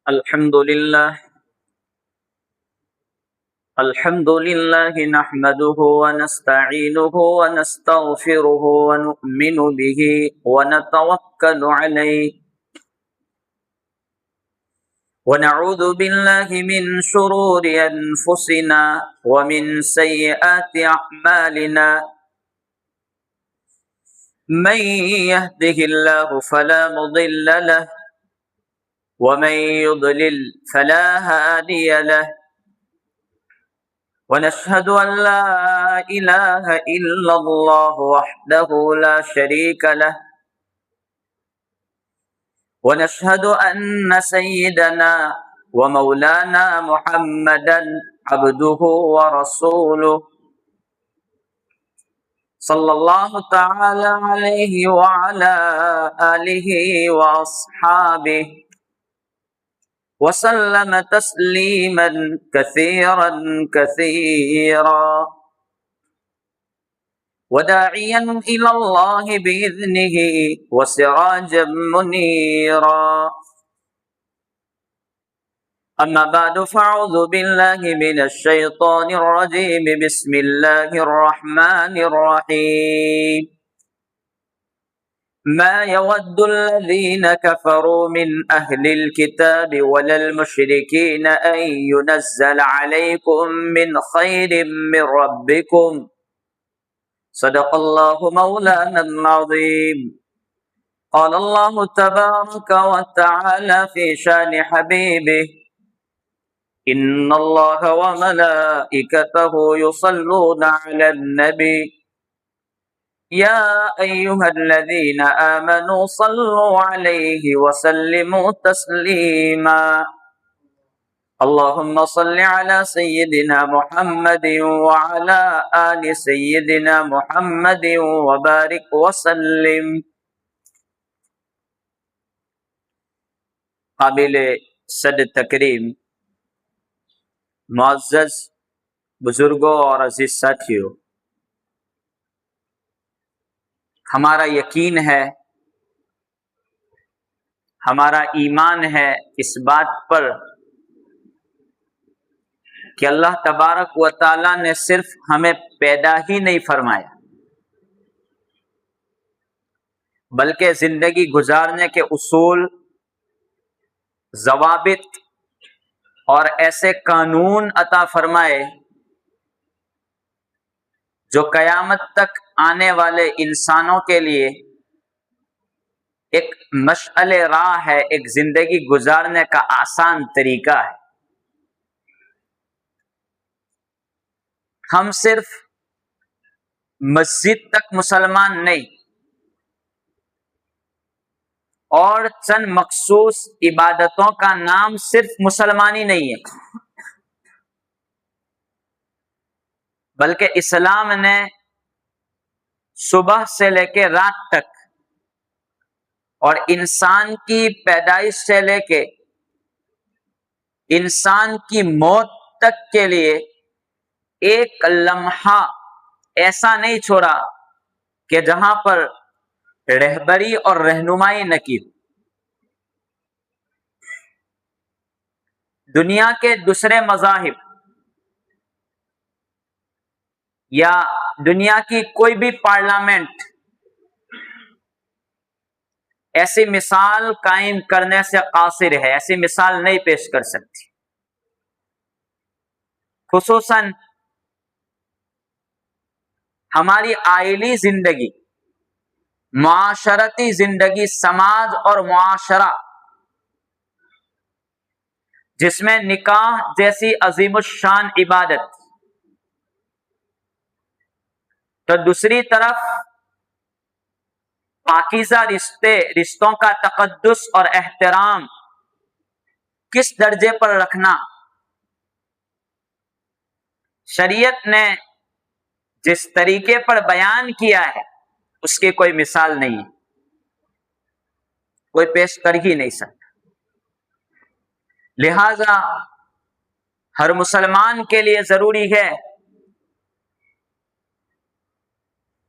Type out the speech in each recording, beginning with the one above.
الحمد لله نحمده ونستعينه ونستغفره ونؤمن به ونتوكل عليه ونعوذ بالله من شرور أنفسنا ومن سيئات أعمالنا من يهده الله فلا مضل له ومن يضلل فلا هادي له ونشهد أن لا إله إلا الله وحده لا شريك له ونشهد أن سيدنا ومولانا محمدا عبده ورسوله صلى الله تعالى عليه وعلى آله وأصحابه وسلم تسليما كثيرا كثيرا وداعيا إلى الله بإذنه وسراجا منيرا أما بعد فأعوذ بالله من الشيطان الرجيم بسم الله الرحمن الرحيم ما يود الذين كفروا من أهل الكتاب ولا المشركين أن ينزل عليكم من خير من ربكم صدق الله مولانا العظيم قال الله تبارك وتعالى في شان حبيبه إن الله وملائكته يصلون على النبي يا أيها الذين آمنوا صلوا عليه وسلموا تسليما اللهم صل على سيدنا محمد وعلى آل سيدنا محمد وبارك وسلم. قابل صد تکریم معزز بزرگوں اور عزیز ساتھیوں، ہمارا یقین ہے، ہمارا ایمان ہے اس بات پر کہ اللہ تبارک و تعالیٰ نے صرف ہمیں پیدا ہی نہیں فرمایا بلکہ زندگی گزارنے کے اصول، ضوابط اور ایسے قانون عطا فرمائے جو قیامت تک آنے والے انسانوں کے لیے ایک مشعل راہ ہے، ایک زندگی گزارنے کا آسان طریقہ ہے. ہم صرف مسجد تک مسلمان نہیں اور چند مخصوص عبادتوں کا نام صرف مسلمانی نہیں ہے، بلکہ اسلام نے صبح سے لے کے رات تک اور انسان کی پیدائش سے لے کے انسان کی موت تک کے لیے ایک لمحہ ایسا نہیں چھوڑا کہ جہاں پر رہبری اور رہنمائی نہ کی. دنیا کے دوسرے مذاہب یا دنیا کی کوئی بھی پارلیمنٹ ایسی مثال قائم کرنے سے قاصر ہے، ایسی مثال نہیں پیش کر سکتی. خصوصاً ہماری آئلی زندگی، معاشرتی زندگی، سماج اور معاشرہ جس میں نکاح جیسی عظیم الشان عبادت، تو دوسری طرف پاکیزہ رشتوں کا تقدس اور احترام کس درجے پر رکھنا، شریعت نے جس طریقے پر بیان کیا ہے اس کی کوئی مثال نہیں ہے، کوئی پیش کر ہی نہیں سکتا. لہذا ہر مسلمان کے لیے ضروری ہے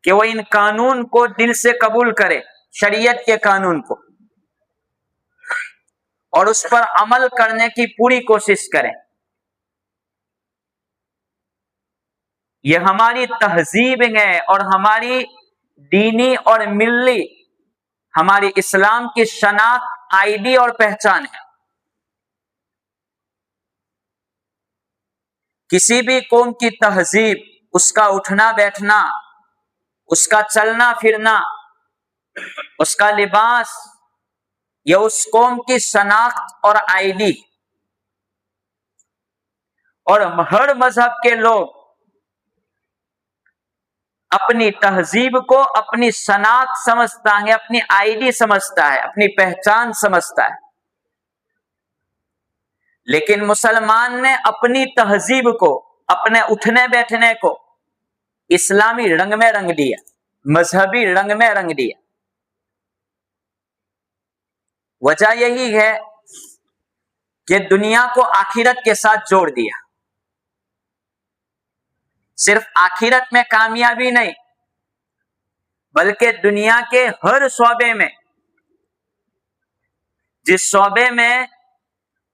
کہ وہ ان قانون کو دل سے قبول کرے، شریعت کے قانون کو، اور اس پر عمل کرنے کی پوری کوشش کریں. یہ ہماری تہذیب ہے اور ہماری دینی اور ملی، ہماری اسلام کی شناخت، آئی ڈی اور پہچان ہے. کسی بھی قوم کی تہذیب، اس کا اٹھنا بیٹھنا، اس کا چلنا پھرنا، اس کا لباس، یہ اس قوم کی شناخت اور آئی ڈی. اور ہر مذہب کے لوگ اپنی تہذیب کو اپنی شناخت سمجھتا ہے، اپنی آئی ڈی سمجھتا ہے، اپنی پہچان سمجھتا ہے. لیکن مسلمان نے اپنی تہذیب کو، اپنے اٹھنے بیٹھنے کو اسلامی رنگ میں رنگ دیا، مذہبی رنگ میں رنگ دیا. وجہ یہی ہے کہ دنیا کو آخرت کے ساتھ جوڑ دیا. صرف آخرت میں کامیابی نہیں، بلکہ دنیا کے ہر شعبے میں، جس شعبے میں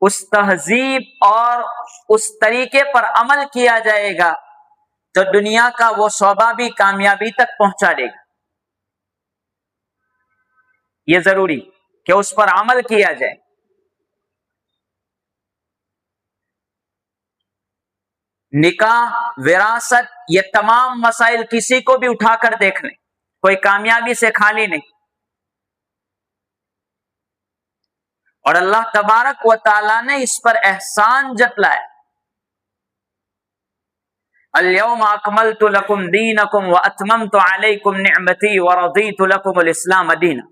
اس تہذیب اور اس طریقے پر عمل کیا جائے گا تو دنیا کا وہ شعبہ بھی کامیابی تک پہنچا دے گا. یہ ضروری کہ اس پر عمل کیا جائے. نکاح، وراثت، یہ تمام مسائل کسی کو بھی اٹھا کر دیکھ لیں، کوئی کامیابی سے خالی نہیں. اور اللہ تبارک و تعالیٰ نے اس پر احسان جتلایا. اليوم اکملت لکم دینکم واتممت علیکم نعمتی ورضیت لکم الاسلام دینا،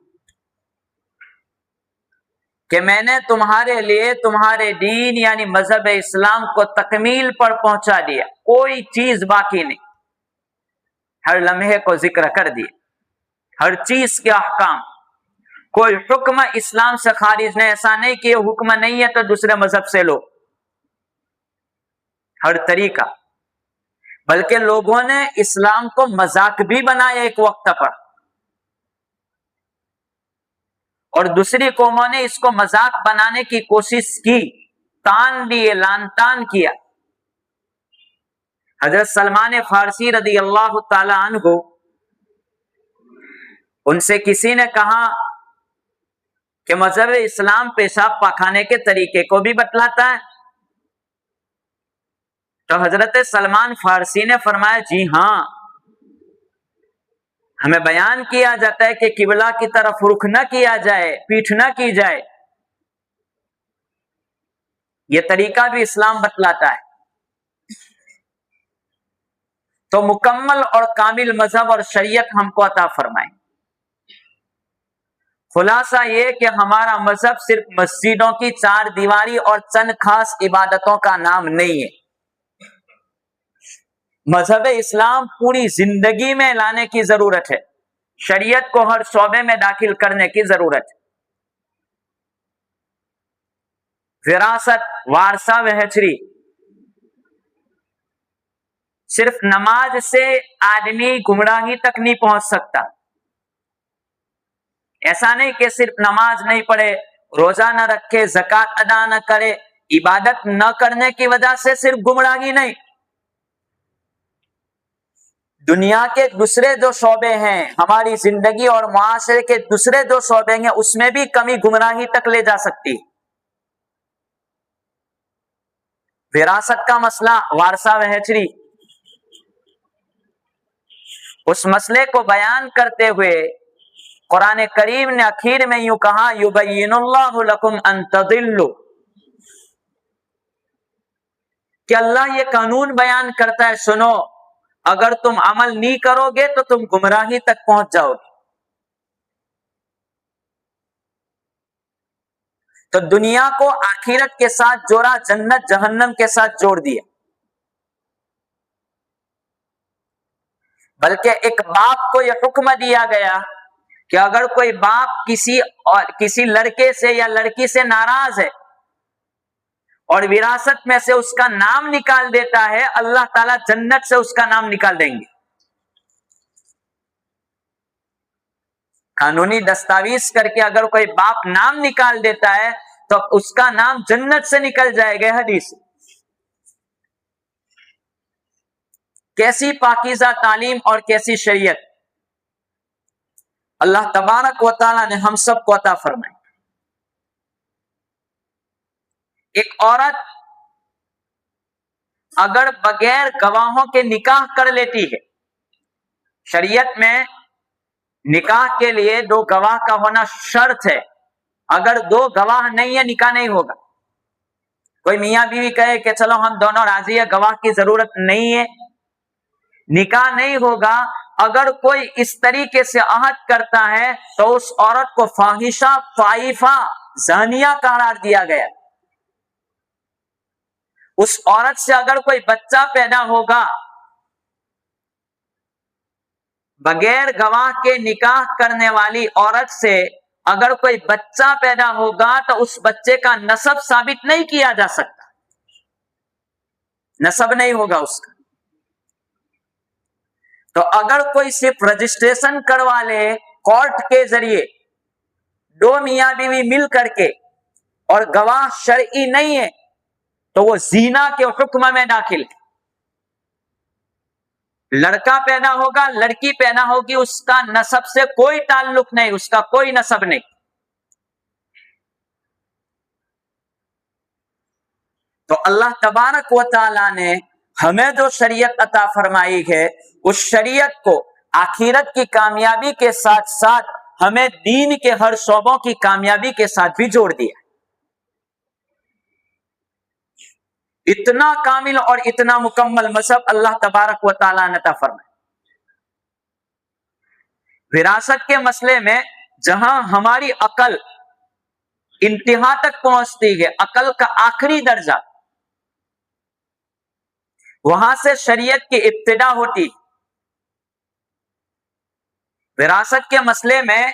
کہ میں نے تمہارے لیے تمہارے دین یعنی مذہب اسلام کو تکمیل پر پہنچا دیا، کوئی چیز باقی نہیں. ہر لمحے کو ذکر کر دیا، ہر چیز کے احکام، کوئی حکم اسلام سے خارج نہیں. ایسا نہیں کہ یہ حکم نہیں ہے تو دوسرے مذہب سے لو، ہر طریقہ. بلکہ لوگوں نے اسلام کو مذاق بھی بنایا ایک وقت پر، اور دوسری قوموں نے اس کو مذاق بنانے کی کوشش کی، تان دیے، لان تان کیا. حضرت سلمان فارسی رضی اللہ تعالی عنہ، ان سے کسی نے کہا کہ مذہب اسلام پیشاب پاخانے کے طریقے کو بھی بتلاتا ہے. تو حضرت سلمان فارسی نے فرمایا جی ہاں، ہمیں بیان کیا جاتا ہے کہ قبلہ کی طرف رخ نہ کیا جائے، پیٹھ نہ کی جائے. یہ طریقہ بھی اسلام بتلاتا ہے. تو مکمل اور کامل مذہب اور شریعت ہم کو عطا فرمائے. خلاصہ یہ کہ ہمارا مذہب صرف مسجدوں کی چار دیواری اور چند خاص عبادتوں کا نام نہیں ہے. مذہب اسلام پوری زندگی میں لانے کی ضرورت ہے، شریعت کو ہر شعبے میں داخل کرنے کی ضرورت ہے. وراثت، وارثہ وہچری، صرف نماز سے آدمی گمراہی تک نہیں پہنچ سکتا. ایسا نہیں کہ صرف نماز نہیں پڑھے، روزہ نہ رکھے، زکوٰۃ ادا نہ کرے، عبادت نہ کرنے کی وجہ سے صرف گمراہی نہیں. دنیا کے دوسرے جو شعبے ہیں، ہماری زندگی اور معاشرے کے دوسرے جو شعبے ہیں، اس میں بھی کمی گمراہی تک لے جا سکتی. وراثت کا مسئلہ، وارثہ وہچری، اس مسئلے کو بیان کرتے ہوئے قرآن کریم نے اخیر میں یوں کہا یبین اللہ لکم ان تضلوا، کہ اللہ یہ قانون بیان کرتا ہے، سنو، اگر تم عمل نہیں کرو گے تو تم گمراہی تک پہنچ جاؤ گے. تو دنیا کو آخرت کے ساتھ جوڑا، جنت جہنم کے ساتھ جوڑ دیا. بلکہ ایک باپ کو یہ حکم دیا گیا کہ اگر کوئی باپ کسی لڑکے سے یا لڑکی سے ناراض ہے اور وراثت میں سے اس کا نام نکال دیتا ہے، اللہ تعالیٰ جنت سے اس کا نام نکال دیں گے. قانونی دستاویز کر کے اگر کوئی باپ نام نکال دیتا ہے تو اس کا نام جنت سے نکل جائے گا. حدیث کیسی پاکیزہ تعلیم اور کیسی شریعت اللہ تبارک و تعالی نے ہم سب کو عطا فرمائی. ایک عورت اگر بغیر گواہوں کے نکاح کر لیتی ہے، شریعت میں نکاح کے لیے 2 گواہ کا ہونا شرط ہے. اگر 2 گواہ نہیں ہے نکاح نہیں ہوگا. کوئی میاں بیوی کہے کہ چلو ہم دونوں راضی ہیں، گواہ کی ضرورت نہیں ہے، نکاح نہیں ہوگا. اگر کوئی اس طریقے سے عہد کرتا ہے تو اس عورت کو فاحشہ فائفہ زانیہ قرار دیا گیا. اس عورت سے اگر کوئی بچہ پیدا ہوگا، بغیر گواہ کے نکاح کرنے والی عورت سے اگر کوئی بچہ پیدا ہوگا تو اس بچے کا نسب ثابت نہیں کیا جا سکتا، نسب نہیں ہوگا اس کا. تو اگر کوئی صرف رجسٹریشن کروا لے کورٹ کے ذریعے 2 میاں بیوی مل کر کے اور گواہ شرعی نہیں ہے تو وہ زنا کے حکم میں داخل ہے. لڑکا پیدا ہوگا، لڑکی پیدا ہوگی، اس کا نسب سے کوئی تعلق نہیں، اس کا کوئی نسب نہیں. تو اللہ تبارک و تعالی نے ہمیں جو شریعت عطا فرمائی ہے اس شریعت کو آخرت کی کامیابی کے ساتھ ساتھ ہمیں دین کے ہر شعبوں کی کامیابی کے ساتھ بھی جوڑ دیا. اتنا کامل اور اتنا مکمل مذہب اللہ تبارک و تعالی نے عطا فرمایا. وراثت کے مسئلے میں جہاں ہماری عقل انتہا تک پہنچتی ہے، عقل کا آخری درجہ، وہاں سے شریعت کی ابتدا ہوتی. وراثت کے مسئلے میں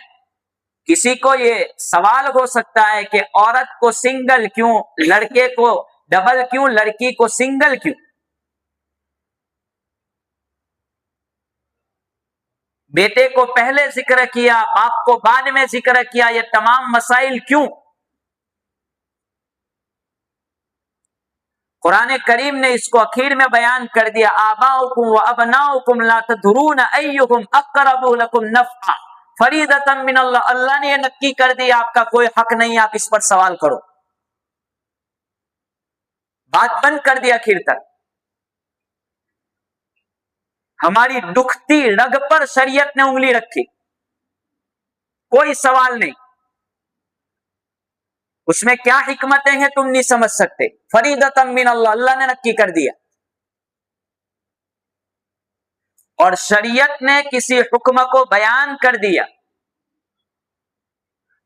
کسی کو یہ سوال ہو سکتا ہے کہ عورت کو سنگل کیوں، لڑکے کو ڈبل کیوں، لڑکی کو سنگل کیوں؟ بیٹے کو پہلے ذکر کیا، باپ کو بعد میں ذکر کیا، یہ تمام مسائل کیوں؟ قرآن کریم نے اس کو اخیر میں بیان کر دیا. آباؤکم و ابناؤکم لا تدرون ایہم اقرب لکم نفعا فریضۃ من اللہ. اللہ نے یہ نکی کر دیا آپ کا کوئی حق نہیں، آپ اس پر سوال کرو. بات بند کر دیا اخیر تک. ہماری دکھتی رگ پر شریعت نے انگلی رکھی، کوئی سوال نہیں. اس میں کیا حکمتیں ہیں تم نہیں سمجھ سکتے. فریضۃ من اللہ، اللہ نے نکی کر دیا. اور شریعت نے کسی حکم کو بیان کر دیا،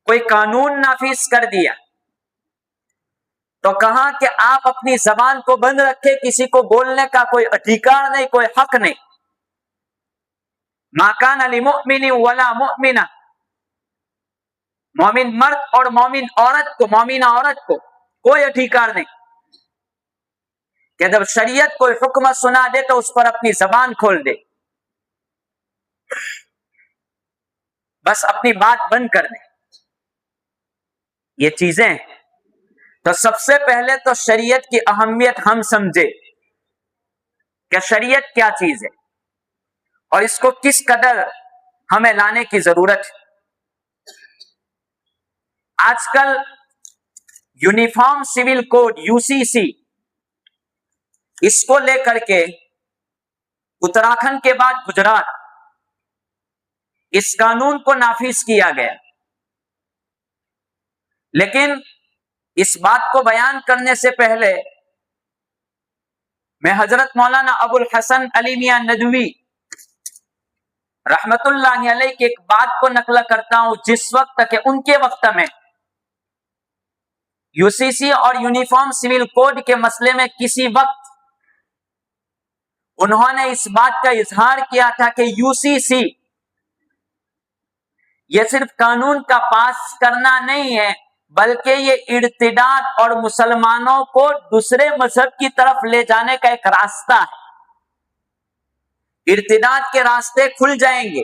کوئی قانون نافذ کر دیا تو کہا کہ آپ اپنی زبان کو بند رکھے، کسی کو بولنے کا کوئی ادھیکار نہیں، کوئی حق نہیں. ما کان لمؤمن ولا مؤمنہ، مومن مرد اور مومن عورت کو، مومنہ عورت کو کوئی ادھیکار نہیں کہ جب شریعت کوئی حکم سنا دے تو اس پر اپنی زبان کھول دے، بس اپنی بات بند کر دے. یہ چیزیں ہیں. تو سب سے پہلے تو شریعت کی اہمیت ہم سمجھے کہ شریعت کیا چیز ہے اور اس کو کس قدر ہمیں لانے کی ضرورت ہے. آج کل یونیفارم سول کوڈ UCC، اس کو لے کر کے اتراکھنڈ کے بعد گجرات اس قانون کو نافذ کیا گیا. لیکن اس بات کو بیان کرنے سے پہلے میں حضرت مولانا ابو الحسن علی میاں ندوی رحمت اللہ علیہ کی ایک بات کو نقل کرتا ہوں. جس وقت کہ ان کے وقت میں UCC اور یونیفارم سول کوڈ کے مسئلے میں کسی وقت انہوں نے اس بات کا اظہار کیا تھا کہ UCC یہ صرف قانون کا پاس کرنا نہیں ہے بلکہ یہ ارتداد اور مسلمانوں کو دوسرے مذہب کی طرف لے جانے کا ایک راستہ ہے. ارتداد کے راستے کھل جائیں گے.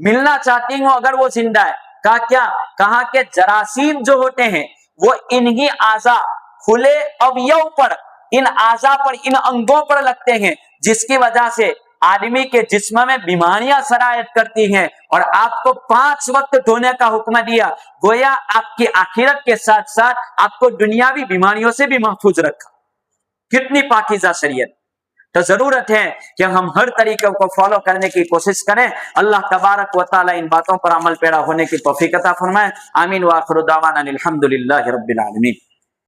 ملنا چاہتی ہوں اگر وہ زندہ ہے. کہا کیا؟ کہا کہ جراثیم جو ہوتے ہیں وہ انہی اعضا کھلے اویو پر، ان اعضا پر، ان انگوں پر لگتے ہیں، جس کی وجہ سے آدمی کے جسم میں بیماریاں سرایت کرتی ہیں. اور آپ کو 5 وقت دھونے کا حکم دیا، گویا آپ کی آخرت کے ساتھ ساتھ آپ کو دنیاوی بیماریوں سے بھی محفوظ رکھا. کتنی پاکیزہ شریعت. تو ضرورت ہے کہ ہم ہر طریقے کو فالو کرنے کی کوشش کریں. اللہ تبارک و تعالی ان باتوں پر عمل پیرا ہونے کی توفیق عطا فرمائے. آمین. وآخر دعوانا الحمدللہ رب العالمین.